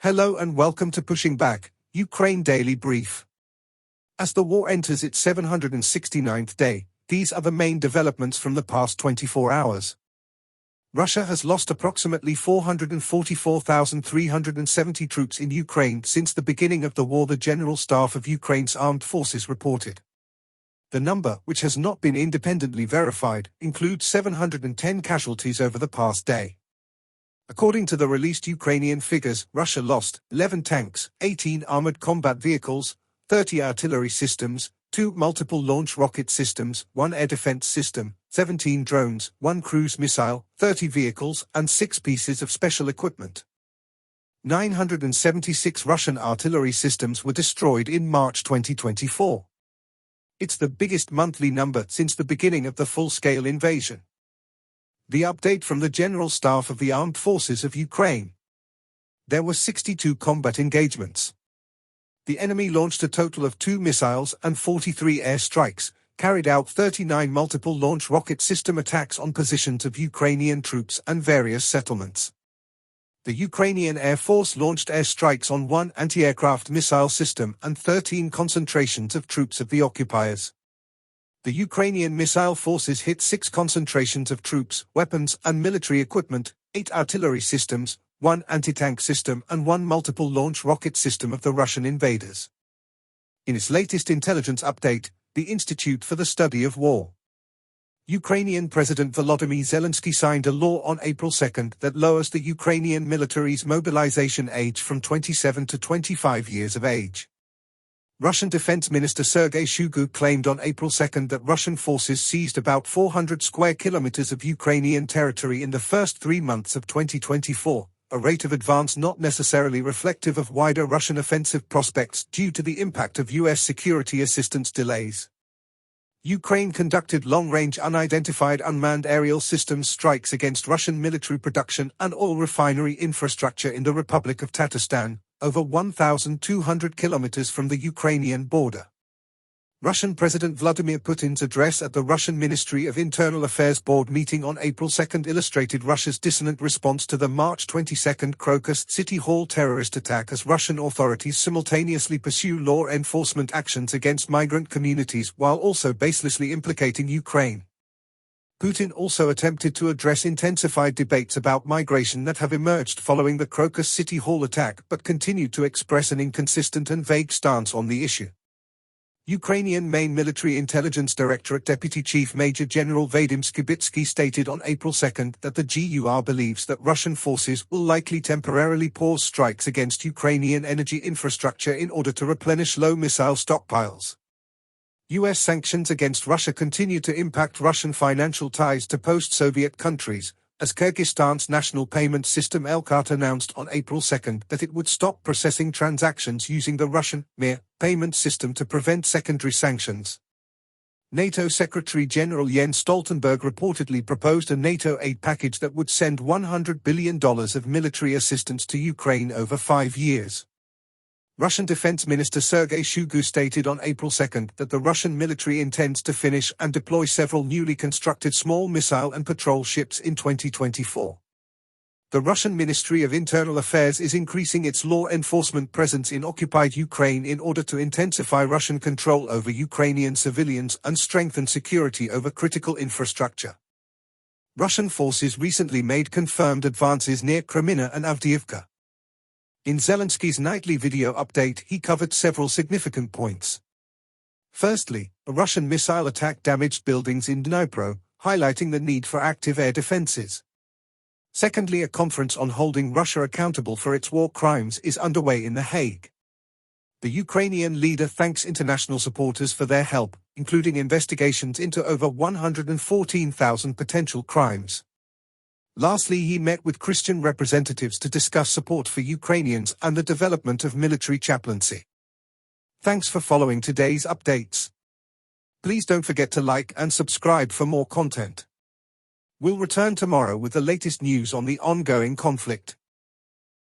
Hello and welcome to Pushing Back, Ukraine Daily Brief. As the war enters its 769th day, these are the main developments from the past 24 hours. Russia has lost approximately 444,370 troops in Ukraine since the beginning of the war, the General Staff of Ukraine's armed forces reported. The number, which has not been independently verified, includes 710 casualties over the past day. According to the released Ukrainian figures, Russia lost 11 tanks, 18 armored combat vehicles, 30 artillery systems, 2 multiple launch rocket systems, 1 air defense system, 17 drones, 1 cruise missile, 30 vehicles, and 6 pieces of special equipment. 976 Russian artillery systems were destroyed in March 2024. It's the biggest monthly number since the beginning of the full-scale invasion. The update from the General Staff of the Armed Forces of Ukraine. There were 62 combat engagements. The enemy launched a total of 2 missiles and 43 air strikes, carried out 39 multiple launch rocket system attacks on positions of Ukrainian troops and various settlements. The Ukrainian Air Force launched air strikes on 1 anti-aircraft missile system and 13 concentrations of troops of the occupiers. The Ukrainian missile forces hit 6 concentrations of troops, weapons, and military equipment, 8 artillery systems, 1 anti-tank system, and 1 multiple launch rocket system of the Russian invaders. In its latest intelligence update, the Institute for the Study of War. Ukrainian President Volodymyr Zelensky signed a law on April 2 that lowers the Ukrainian military's mobilization age from 27 to 25 years of age. Russian Defense Minister Sergei Shoigu claimed on April 2 that Russian forces seized about 400 square kilometers of Ukrainian territory in the first 3 months of 2024, a rate of advance not necessarily reflective of wider Russian offensive prospects due to the impact of U.S. security assistance delays. Ukraine conducted long-range unidentified unmanned aerial systems strikes against Russian military production and oil refinery infrastructure in the Republic of Tatarstan, over 1,200 kilometers from the Ukrainian border. Russian President Vladimir Putin's address at the Russian Ministry of Internal Affairs Board meeting on April 2 illustrated Russia's dissonant response to the March 22 Crocus City Hall terrorist attack as Russian authorities simultaneously pursue law enforcement actions against migrant communities while also baselessly implicating Ukraine. Putin also attempted to address intensified debates about migration that have emerged following the Crocus City Hall attack but continued to express an inconsistent and vague stance on the issue. Ukrainian main military intelligence directorate Deputy Chief Major General Vadim Skibitsky stated on April 2 that the GUR believes that Russian forces will likely temporarily pause strikes against Ukrainian energy infrastructure in order to replenish low missile stockpiles. U.S. sanctions against Russia continue to impact Russian financial ties to post-Soviet countries, as Kyrgyzstan's national payment system Elkart announced on April 2 that it would stop processing transactions using the Russian Mir payment system to prevent secondary sanctions. NATO Secretary-General Jens Stoltenberg reportedly proposed a NATO aid package that would send $100 billion of military assistance to Ukraine over 5 years. Russian Defense Minister Sergei Shoigu stated on April 2 that the Russian military intends to finish and deploy several newly constructed small missile and patrol ships in 2024. The Russian Ministry of Internal Affairs is increasing its law enforcement presence in occupied Ukraine in order to intensify Russian control over Ukrainian civilians and strengthen security over critical infrastructure. Russian forces recently made confirmed advances near Kreminna and Avdiivka. In Zelensky's nightly video update, he covered several significant points. Firstly, a Russian missile attack damaged buildings in Dnipro, highlighting the need for active air defenses. Secondly, a conference on holding Russia accountable for its war crimes is underway in The Hague. The Ukrainian leader thanks international supporters for their help, including investigations into over 114,000 potential crimes. Lastly, he met with Christian representatives to discuss support for Ukrainians and the development of military chaplaincy. Thanks for following today's updates. Please don't forget to like and subscribe for more content. We'll return tomorrow with the latest news on the ongoing conflict.